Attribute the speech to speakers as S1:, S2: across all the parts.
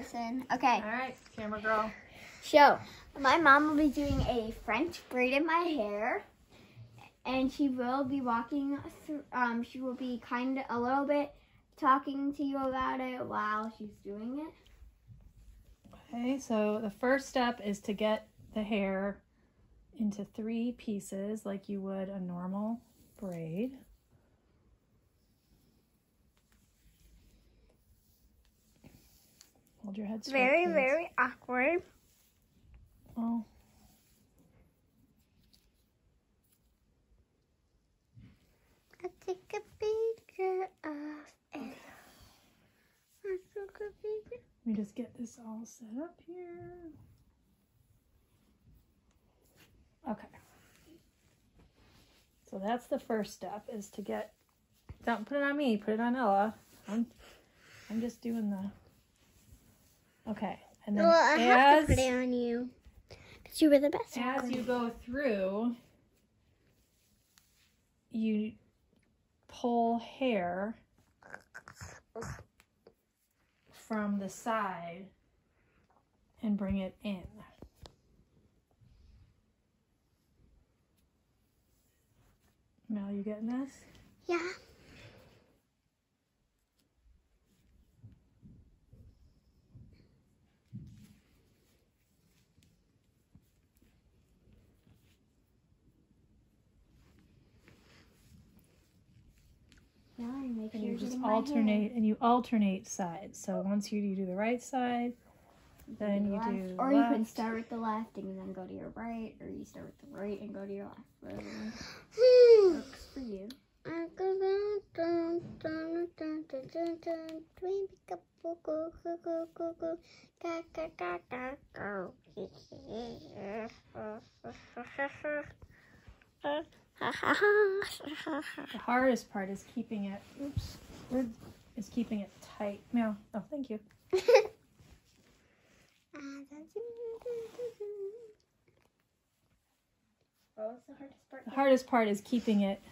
S1: person. Okay.
S2: All right, camera girl.
S1: So, my mom will be doing a French braid in my hair. And she will be walking through, she will be a little bit talking to you about it while she's doing it.
S2: Okay, so the first step is to get the hair into 3 pieces like you would a normal braid. Hold your head straight.
S1: Very,
S2: please.
S1: very awkward.
S2: Oh.
S1: I'll take a picture of it.
S2: Let me just get this all set up here. Okay. So that's the first step, is to get, don't put it on me, put it on Ella. I'm just doing the, okay. And then
S1: Well, I have to put it on you, because you were the best.
S2: As you go through, you pull hair from the side and bring it in. Mel, you getting this?
S1: Yeah.
S2: And you just alternate, and you alternate sides. So once you do the right side, then you do
S1: or
S2: left.
S1: you can start with the left and then go to your right, or you start with the right and go to your left. Whatever works for you.
S2: The hardest part is keeping it, is keeping it tight. Meow. Oh, thank you.
S1: What was the hardest part?
S2: The hardest part is keeping it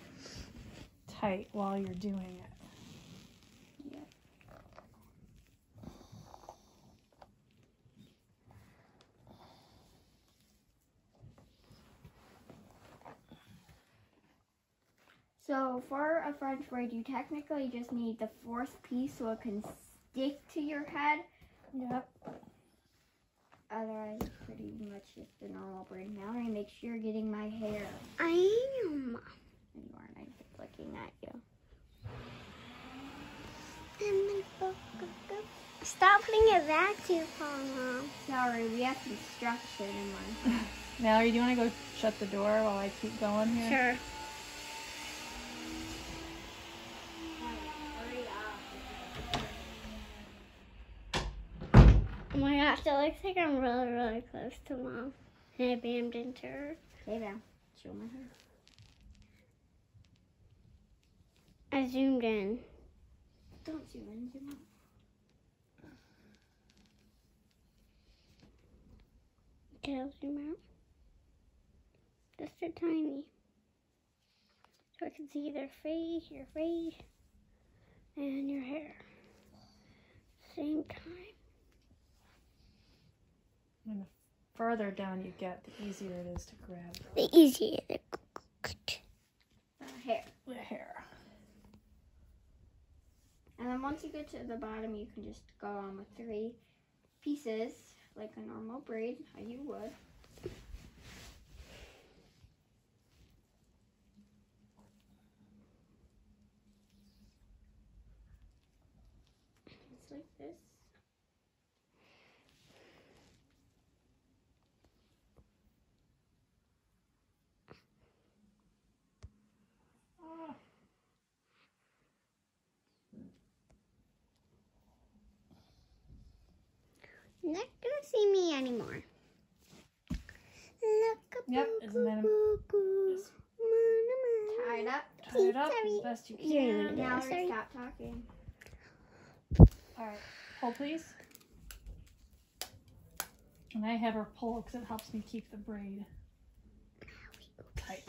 S2: tight while you're doing it.
S1: Yeah. So for a French braid, you technically just need the 4th piece so it can stick to your head.
S2: Yep.
S1: Otherwise, it's pretty much just a normal braid. Now I'm going to make sure you're getting my hair.
S3: I am.
S1: You aren't. I'm just looking at you.
S3: Stop putting it back too far, Mom.
S1: Sorry, we have construction in my house.
S2: Mallory, do you want to go shut the door while I keep going here?
S3: Sure. Oh my gosh, it looks like I'm really, really close to Mom. And I bammed into her.
S1: Hey, Val. Show my hair.
S3: I zoomed in.
S1: Don't zoom in, zoom out.
S3: Okay, I'll zoom out. Just a tiny. So I can see their face, your face, and your hair. Same time.
S2: And the further down you get, the easier it is to grab
S3: The easier.
S1: Hair.
S2: the hair.
S1: And then once you get to the bottom, you can just go on with 3 pieces, like a normal braid, how you would. It's like this.
S2: Oh.
S3: You're not gonna see me anymore.
S2: Yep, and then just
S1: Tie it up.
S2: tie it up as best you can.
S1: Now
S3: Sorry.
S1: stop talking.
S2: Alright, pull please. And I have her pull because it helps me keep the braid tight.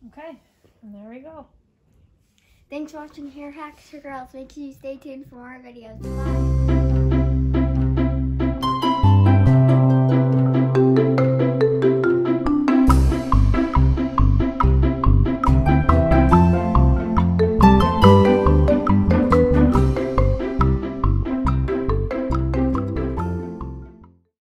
S2: Okay, and there we go.
S1: Thanks for watching Hair Hacks for Girls. Make sure you stay tuned for more videos. Bye.